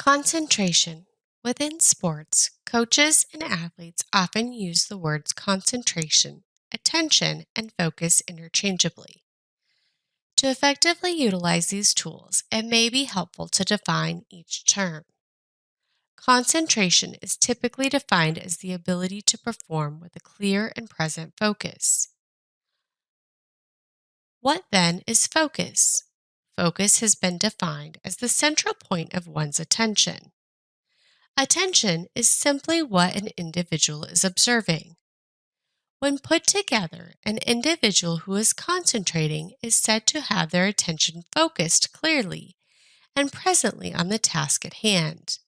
Concentration. Within sports, coaches and athletes often use the words concentration, attention, and focus interchangeably. To effectively utilize these tools, it may be helpful to define each term. Concentration is typically defined as the ability to perform with a clear and present focus. What then is focus? Focus has been defined as the central point of one's attention. Attention is simply what an individual is observing. When put together, an individual who is concentrating is said to have their attention focused clearly and presently on the task at hand.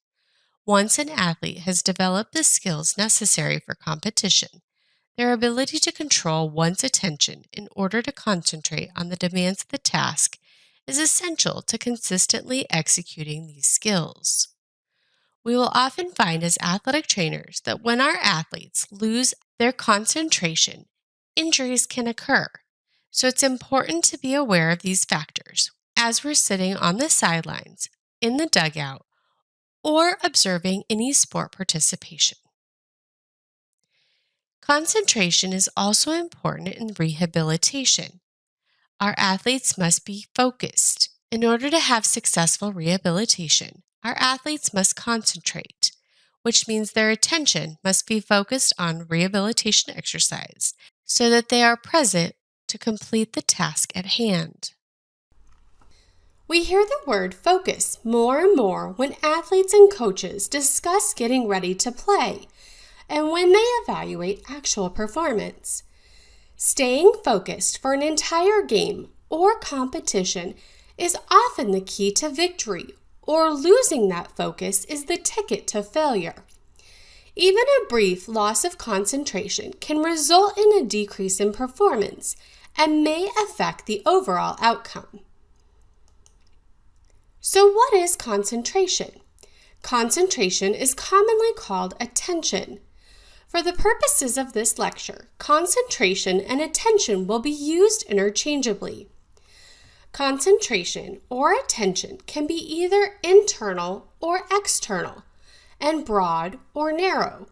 Once an athlete has developed the skills necessary for competition, their ability to control one's attention in order to concentrate on the demands of the task is essential to consistently executing these skills. We will often find as athletic trainers that when our athletes lose their concentration, injuries can occur. So it's important to be aware of these factors as we're sitting on the sidelines, in the dugout, or observing any sport participation. Concentration is also important in rehabilitation. Our athletes must be focused. In order to have successful rehabilitation, our athletes must concentrate, which means their attention must be focused on rehabilitation exercise so that they are present to complete the task at hand. We hear the word focus more and more when athletes and coaches discuss getting ready to play and when they evaluate actual performance. Staying focused for an entire game or competition is often the key to victory, or losing that focus is the ticket to failure. Even a brief loss of concentration can result in a decrease in performance and may affect the overall outcome. So what is concentration? Concentration is commonly called attention. For the purposes of this lecture, concentration and attention will be used interchangeably. Concentration or attention can be either internal or external, and broad or narrow.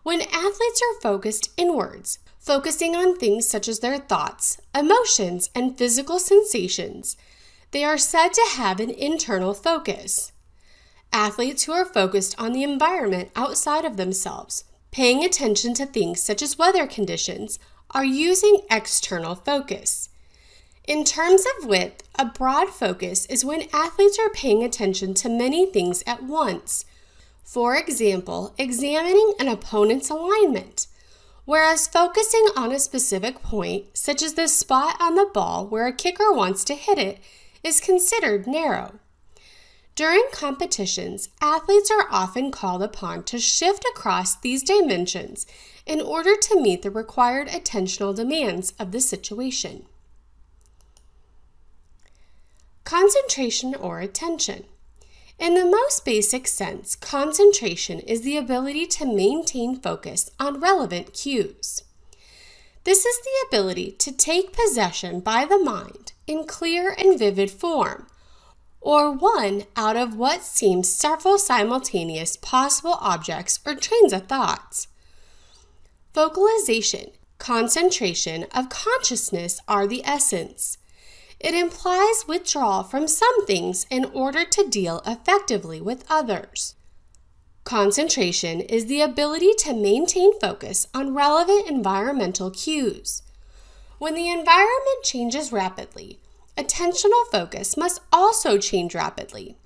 When athletes are focused inwards, focusing on things such as their thoughts, emotions, and physical sensations, they are said to have an internal focus. Athletes who are focused on the environment outside of themselves, paying attention to things such as weather conditions, are using external focus. In terms of width, a broad focus is when athletes are paying attention to many things at once. For example, examining an opponent's alignment, whereas focusing on a specific point, such as the spot on the ball where a kicker wants to hit it, is considered narrow. During competitions, athletes are often called upon to shift across these dimensions in order to meet the required attentional demands of the situation. Concentration or attention. In the most basic sense, concentration is the ability to maintain focus on relevant cues. This is the ability to take possession by the mind in clear and vivid form, or one out of what seems several simultaneous possible objects or trains of thoughts. Focalization, concentration of consciousness are the essence. It implies withdrawal from some things in order to deal effectively with others. Concentration is the ability to maintain focus on relevant environmental cues. When the environment changes rapidly, attentional focus must also change rapidly.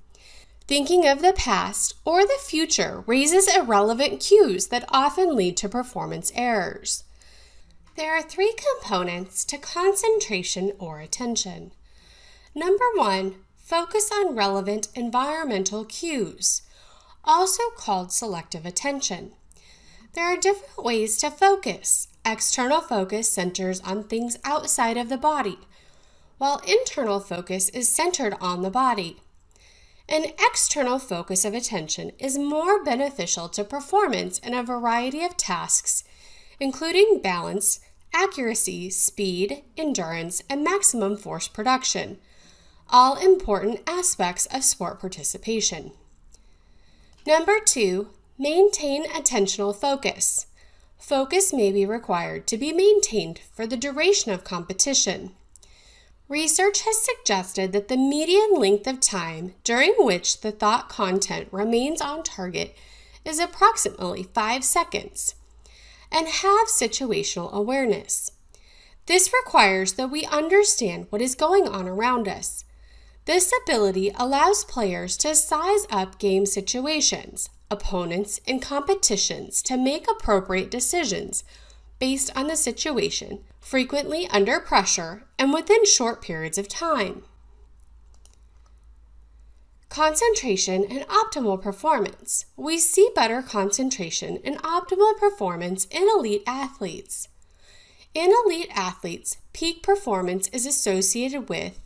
Thinking of the past or the future raises irrelevant cues that often lead to performance errors. There are three components to concentration or attention. Number one, focus on relevant environmental cues, also called selective attention. There are different ways to focus. External focus centers on things outside of the body, while internal focus is centered on the body. An external focus of attention is more beneficial to performance in a variety of tasks, including balance, accuracy, speed, endurance, and maximum force production, all important aspects of sport participation. Number 2, maintain attentional focus. Focus may be required to be maintained for the duration of competition. Research has suggested that the median length of time during which the thought content remains on target is approximately 5 seconds, and have situational awareness. This requires that we understand what is going on around us. This ability allows players to size up game situations, opponents, and competitions to make appropriate decisions based on the situation, frequently under pressure and within short periods of time. Concentration and optimal performance. We see better concentration and optimal performance in elite athletes. In elite athletes, peak performance is associated with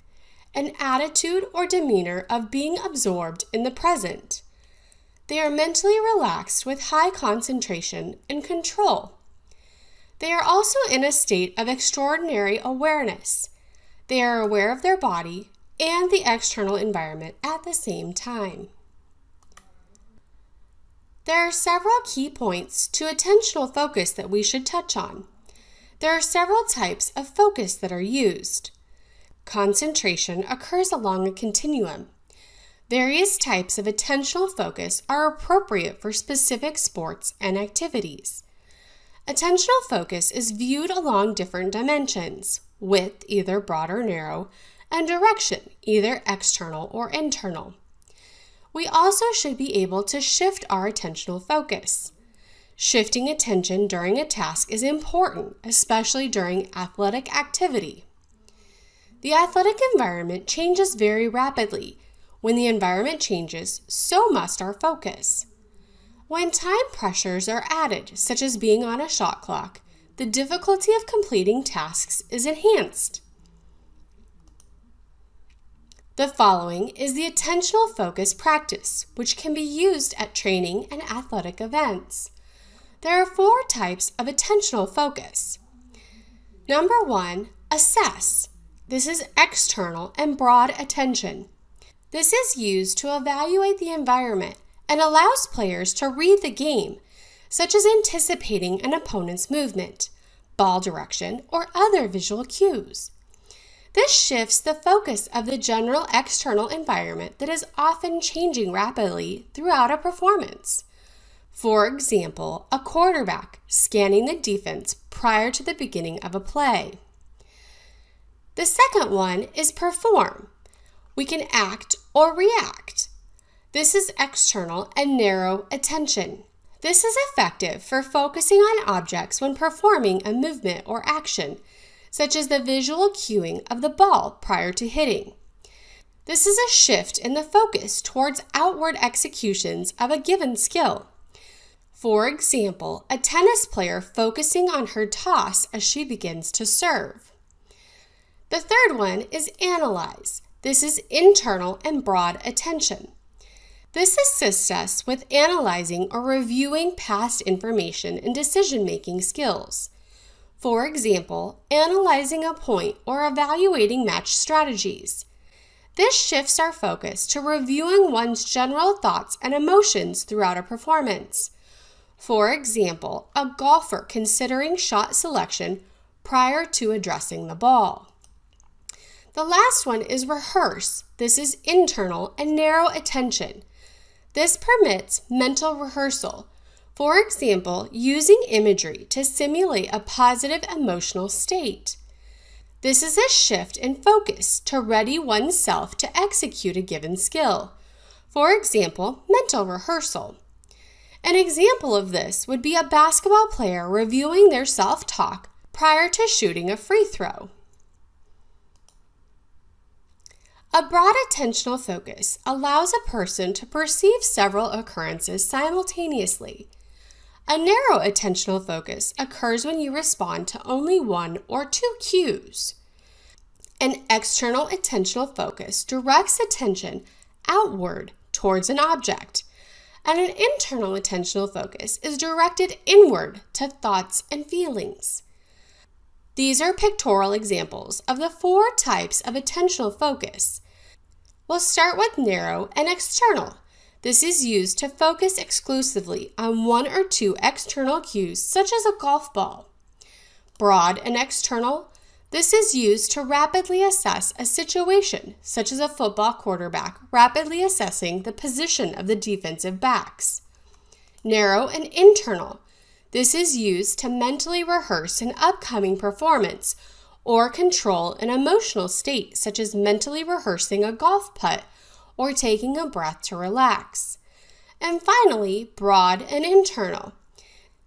an attitude or demeanor of being absorbed in the present. They are mentally relaxed with high concentration and control. They are also in a state of extraordinary awareness. They are aware of their body and the external environment at the same time. There are several key points to attentional focus that we should touch on. There are several types of focus that are used. Concentration occurs along a continuum. Various types of attentional focus are appropriate for specific sports and activities. Attentional focus is viewed along different dimensions, width either broad or narrow, and direction either external or internal. We also should be able to shift our attentional focus. Shifting attention during a task is important, especially during athletic activity. The athletic environment changes very rapidly. When the environment changes, so must our focus. When time pressures are added, such as being on a shot clock, the difficulty of completing tasks is enhanced. The following is the attentional focus practice, which can be used at training and athletic events. There are 4 types of attentional focus. Number 1, assess. This is external and broad attention. This is used to evaluate the environment and allows players to read the game, such as anticipating an opponent's movement, ball direction, or other visual cues. This shifts the focus of the general external environment that is often changing rapidly throughout a performance. For example, a quarterback scanning the defense prior to the beginning of a play. The second one is perform. We can act or react. This is external and narrow attention. This is effective for focusing on objects when performing a movement or action, such as the visual cueing of the ball prior to hitting. This is a shift in the focus towards outward executions of a given skill. For example, a tennis player focusing on her toss as she begins to serve. The third one is analyze. This is internal and broad attention. This assists us with analyzing or reviewing past information and decision-making skills. For example, analyzing a point or evaluating match strategies. This shifts our focus to reviewing one's general thoughts and emotions throughout a performance. For example, a golfer considering shot selection prior to addressing the ball. The last one is rehearse. This is internal and narrow attention. This permits mental rehearsal. For example, using imagery to simulate a positive emotional state. This is a shift in focus to ready oneself to execute a given skill. For example, mental rehearsal. An example of this would be a basketball player reviewing their self-talk prior to shooting a free throw. A broad attentional focus allows a person to perceive several occurrences simultaneously. A narrow attentional focus occurs when you respond to only 1 or 2 cues. An external attentional focus directs attention outward towards an object, and an internal attentional focus is directed inward to thoughts and feelings. These are pictorial examples of the 4 types of attentional focus. We'll start with narrow and external. This is used to focus exclusively on one or two external cues, such as a golf ball. Broad and external. This is used to rapidly assess a situation, such as a football quarterback rapidly assessing the position of the defensive backs. Narrow and internal. This is used to mentally rehearse an upcoming performance or control an emotional state, such as mentally rehearsing a golf putt or taking a breath to relax. And finally, broad and internal.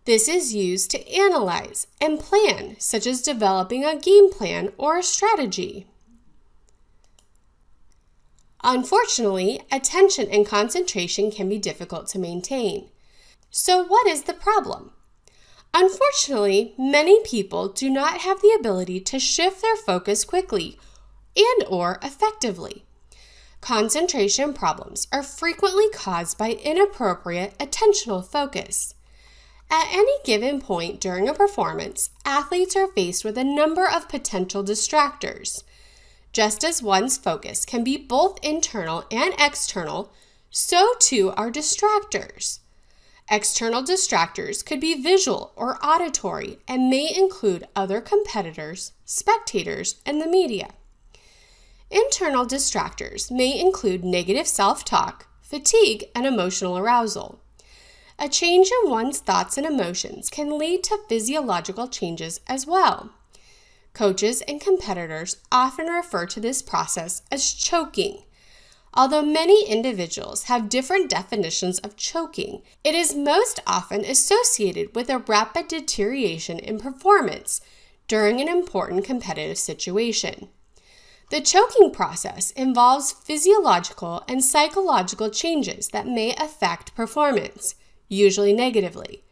This is used to analyze and plan, such as developing a game plan or a strategy. Unfortunately, attention and concentration can be difficult to maintain. So what is the problem? Unfortunately, many people do not have the ability to shift their focus quickly and/or effectively. Concentration problems are frequently caused by inappropriate attentional focus. At any given point during a performance, athletes are faced with a number of potential distractors. Just as one's focus can be both internal and external, so too are distractors. External distractors could be visual or auditory and may include other competitors, spectators, and the media. Internal distractors may include negative self-talk, fatigue, and emotional arousal. A change in one's thoughts and emotions can lead to physiological changes as well. Coaches and competitors often refer to this process as choking. Although many individuals have different definitions of choking, it is most often associated with a rapid deterioration in performance during an important competitive situation. The choking process involves physiological and psychological changes that may affect performance, usually negatively.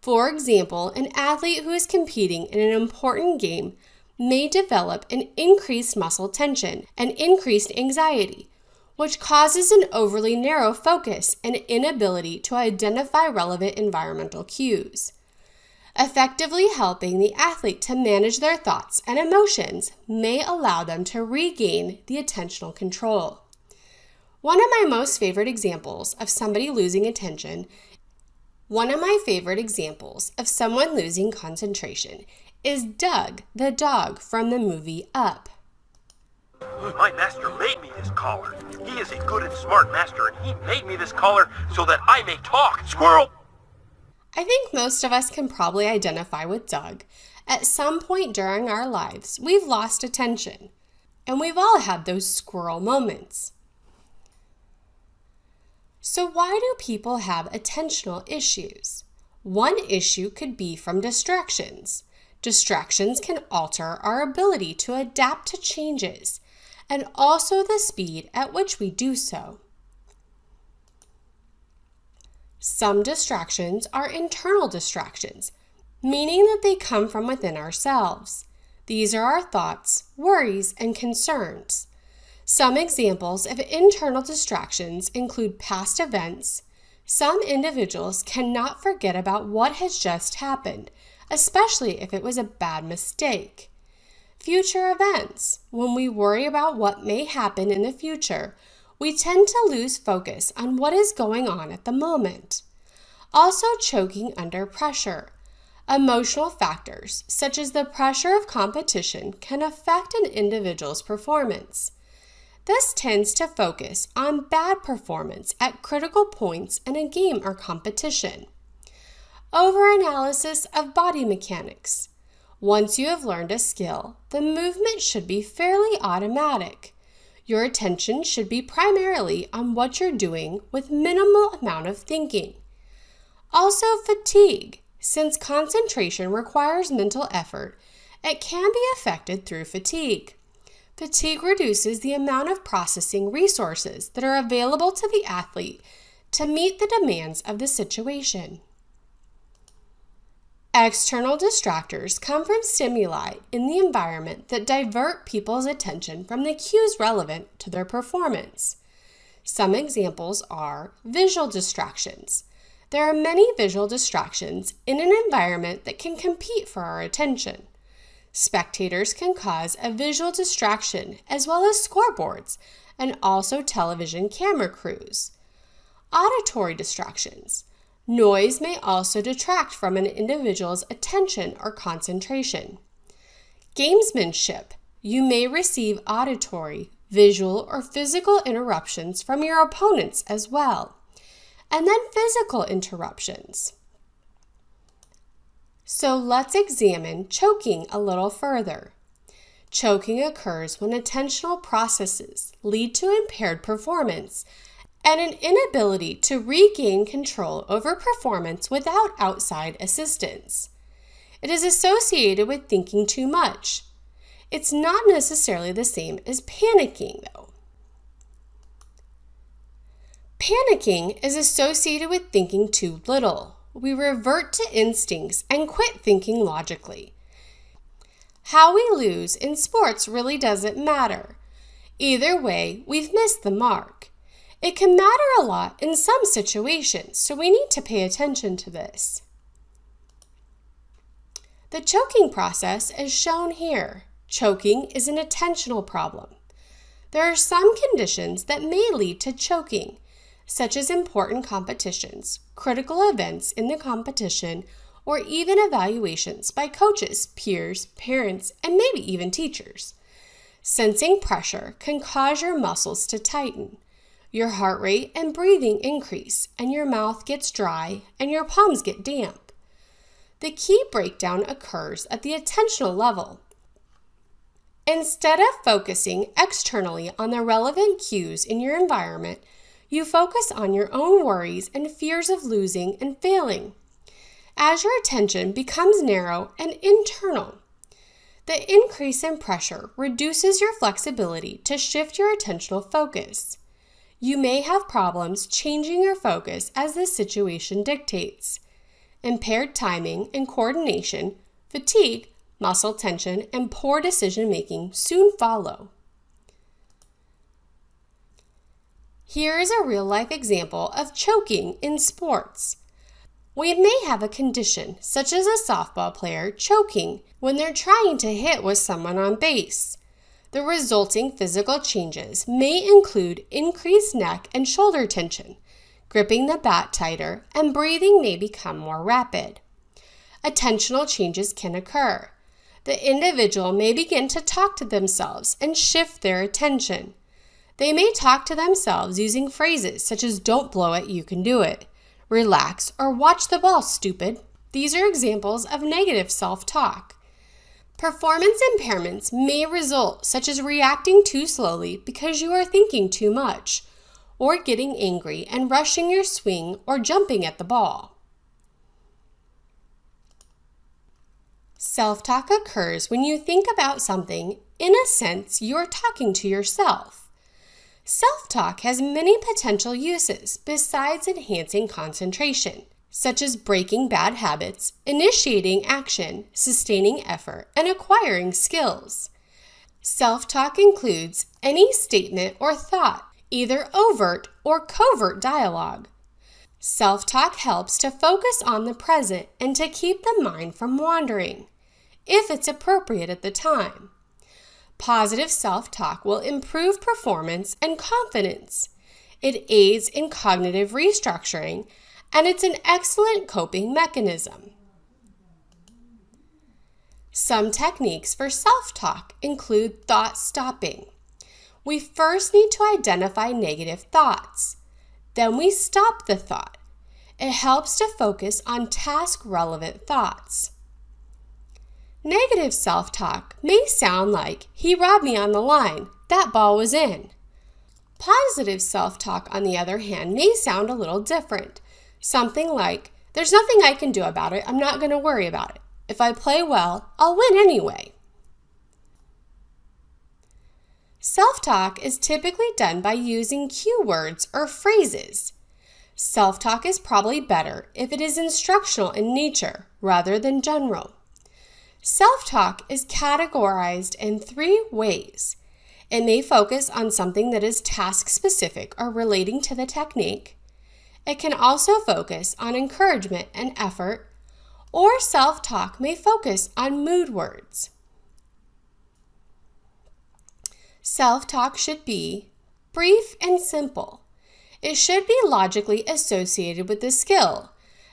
For example, an athlete who is competing in an important game may develop an increased muscle tension and increased anxiety, which causes an overly narrow focus and inability to identify relevant environmental cues. Effectively helping the athlete to manage their thoughts and emotions may allow them to regain the attentional control. One of my favorite examples of someone losing concentration is Doug, the dog from the movie Up. My master made me this collar. He is a good and smart master, and he made me this collar so that I may talk. Squirrel! I think most of us can probably identify with Doug. At some point during our lives, we've lost attention, and we've all had those squirrel moments. So why do people have attentional issues? One issue could be from distractions. Distractions can alter our ability to adapt to changes, and also the speed at which we do so. Some distractions are internal distractions, meaning that they come from within ourselves. These are our thoughts, worries, and concerns. Some examples of internal distractions include past events. Some individuals cannot forget about what has just happened, especially if it was a bad mistake. Future events. When we worry about what may happen in the future, we tend to lose focus on what is going on at the moment. Also, choking under pressure. Emotional factors, such as the pressure of competition, can affect an individual's performance. This tends to focus on bad performance at critical points in a game or competition. Overanalysis of body mechanics. Once you have learned a skill, the movement should be fairly automatic. Your attention should be primarily on what you're doing with minimal amount of thinking. Also, fatigue. Since concentration requires mental effort, it can be affected through fatigue. Fatigue reduces the amount of processing resources that are available to the athlete to meet the demands of the situation. External distractors come from stimuli in the environment that divert people's attention from the cues relevant to their performance. Some examples are visual distractions. There are many visual distractions in an environment that can compete for our attention. Spectators can cause a visual distraction as well as scoreboards and also television camera crews. Auditory distractions. Noise may also detract from an individual's attention or concentration. Gamesmanship. You may receive auditory, visual, or physical interruptions from your opponents as well. And then physical interruptions. So let's examine choking a little further. Choking occurs when attentional processes lead to impaired performance and an inability to regain control over performance without outside assistance. It is associated with thinking too much. It's not necessarily the same as panicking, though. Panicking is associated with thinking too little. We revert to instincts and quit thinking logically. How we lose in sports really doesn't matter. Either way, we've missed the mark. It can matter a lot in some situations, so we need to pay attention to this. The choking process is shown here. Choking is an attentional problem. There are some conditions that may lead to choking, such as important competitions, critical events in the competition, or even evaluations by coaches, peers, parents, and maybe even teachers. Sensing pressure can cause your muscles to tighten. Your heart rate and breathing increase, and your mouth gets dry, and your palms get damp. The key breakdown occurs at the attentional level. Instead of focusing externally on the relevant cues in your environment, you focus on your own worries and fears of losing and failing. As your attention becomes narrow and internal, the increase in pressure reduces your flexibility to shift your attentional focus. You may have problems changing your focus as the situation dictates. Impaired timing and coordination, fatigue, muscle tension, and poor decision-making soon follow. Here is a real-life example of choking in sports. We may have a condition, such as a softball player choking when they're trying to hit with someone on base. The resulting physical changes may include increased neck and shoulder tension, gripping the bat tighter, and breathing may become more rapid. Attentional changes can occur. The individual may begin to talk to themselves and shift their attention. They may talk to themselves using phrases such as "don't blow it, you can do it," "relax," or "watch the ball, stupid." These are examples of negative self-talk. Performance impairments may result, such as reacting too slowly because you are thinking too much, or getting angry and rushing your swing or jumping at the ball. Self-talk occurs when you think about something. In a sense, you are talking to yourself. Self-talk has many potential uses besides enhancing concentration, such as breaking bad habits, initiating action, sustaining effort, and acquiring skills. Self-talk includes any statement or thought, either overt or covert dialogue. Self-talk helps to focus on the present and to keep the mind from wandering, if it's appropriate at the time. Positive self-talk will improve performance and confidence. It aids in cognitive restructuring, and it's an excellent coping mechanism. Some techniques for self-talk include thought stopping. We first need to identify negative thoughts. Then we stop the thought. It helps to focus on task-relevant thoughts. Negative self-talk may sound like, "He robbed me on the line. That ball was in." Positive self-talk, on the other hand, may sound a little different. Something like, "There's nothing I can do about it. I'm not going to worry about it. If I play well, I'll win anyway." Self-talk is typically done by using cue words or phrases. Self-talk is probably better if it is instructional in nature rather than general. Self-talk is categorized in 3 ways. It may focus on something that is task-specific or relating to the technique. It can also focus on encouragement and effort, or self-talk may focus on mood words. Self-talk should be brief and simple. It should be logically associated with the skill,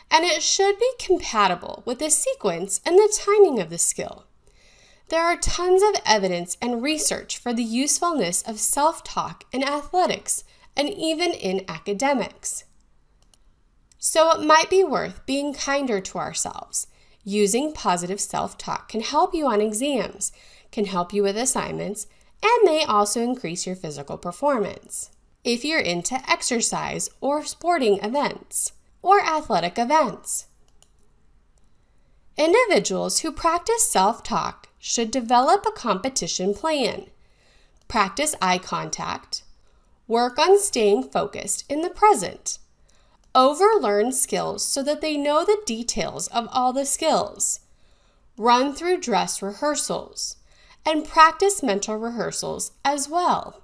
and it should be compatible with the sequence and the timing of the skill. There are tons of evidence and research for the usefulness of self-talk in athletics and even in academics. So it might be worth being kinder to ourselves. Using positive self-talk can help you on exams, can help you with assignments, and may also increase your physical performance. If you're into exercise or sporting events or athletic events. Individuals who practice self-talk should develop a competition plan, practice eye contact, work on staying focused in the present, overlearn skills so that they know the details of all the skills, run through dress rehearsals, and practice mental rehearsals as well.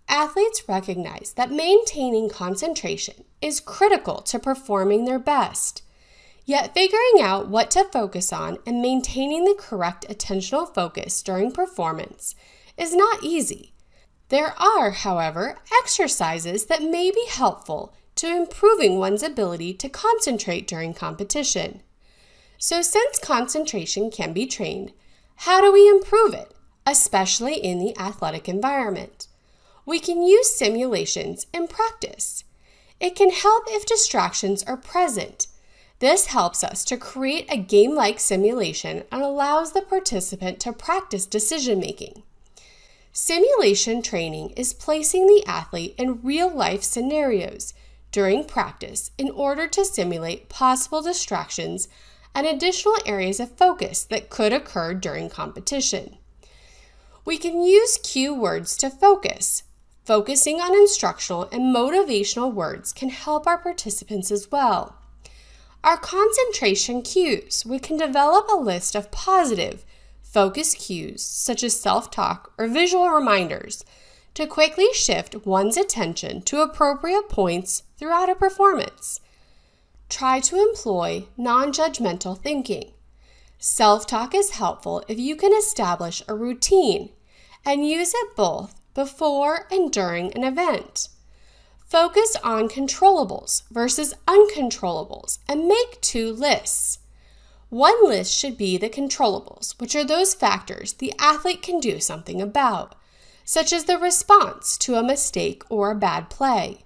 Athletes recognize that maintaining concentration is critical to performing their best, yet figuring out what to focus on and maintaining the correct attentional focus during performance is not easy. There are, however, exercises that may be helpful to improving one's ability to concentrate during competition. So since concentration can be trained, how do we improve it, especially in the athletic environment? We can use simulations in practice. It can help if distractions are present. This helps us to create a game-like simulation and allows the participant to practice decision-making. Simulation training is placing the athlete in real-life scenarios during practice in order to simulate possible distractions and additional areas of focus that could occur during competition. We can use cue words to focus. Focusing on instructional and motivational words can help our participants as well. Our concentration cues, we can develop a list of positive, focus cues such as self-talk or visual reminders to quickly shift one's attention to appropriate points throughout a performance. Try to employ non-judgmental thinking. Self-talk is helpful if you can establish a routine and use it both before and during an event. Focus on controllables versus uncontrollables and make 2 lists. One list should be the controllables, which are those factors the athlete can do something about, such as the response to a mistake or a bad play.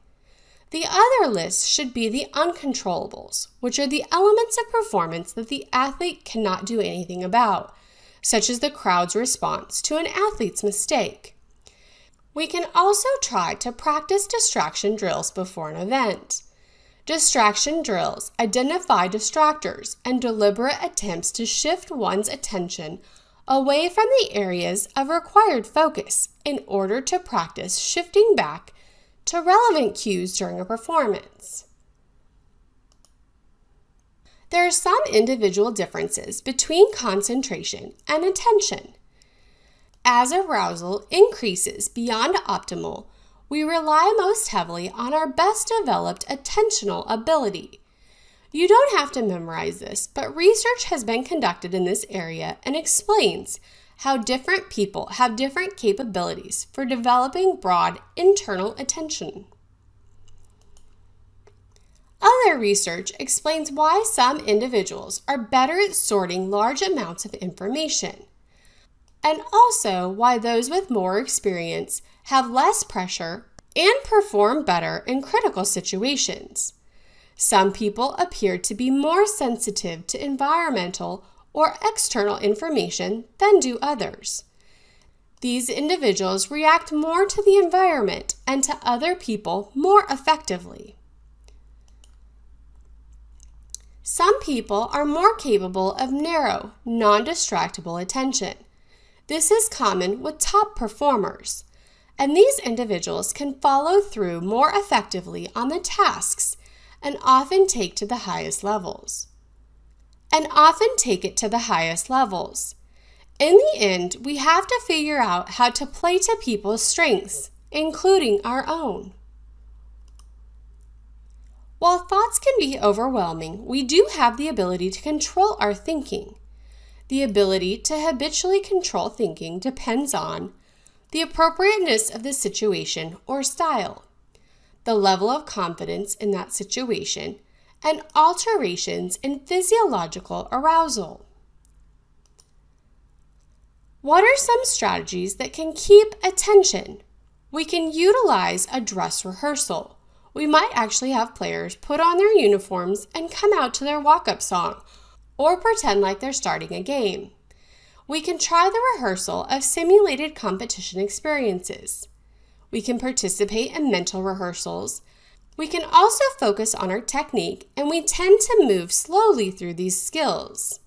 The other list should be the uncontrollables, which are the elements of performance that the athlete cannot do anything about, such as the crowd's response to an athlete's mistake. We can also try to practice distraction drills before an event. Distraction drills identify distractors and deliberate attempts to shift one's attention away from the areas of required focus in order to practice shifting back to relevant cues during a performance. There are some individual differences between concentration and attention. As arousal increases beyond optimal, we rely most heavily on our best developed attentional ability. You don't have to memorize this, but research has been conducted in this area and explains how different people have different capabilities for developing broad internal attention. Other research explains why some individuals are better at sorting large amounts of information, and also why those with more experience have less pressure and perform better in critical situations. Some people appear to be more sensitive to environmental or external information than do others. These individuals react more to the environment and to other people more effectively. Some people are more capable of narrow, non-distractible attention. This is common with top performers, and these individuals can follow through more effectively on the tasks and often take it to the highest levels. In the end, we have to figure out how to play to people's strengths, including our own. While thoughts can be overwhelming, we do have the ability to control our thinking. The ability to habitually control thinking depends on the appropriateness of the situation or style, the level of confidence in that situation, and alterations in physiological arousal. What are some strategies that can keep attention? We can utilize a dress rehearsal. We might actually have players put on their uniforms and come out to their walk-up song, or pretend like they're starting a game. We can try the rehearsal of simulated competition experiences. We can participate in mental rehearsals. We can also focus on our technique, and we tend to move slowly through these skills.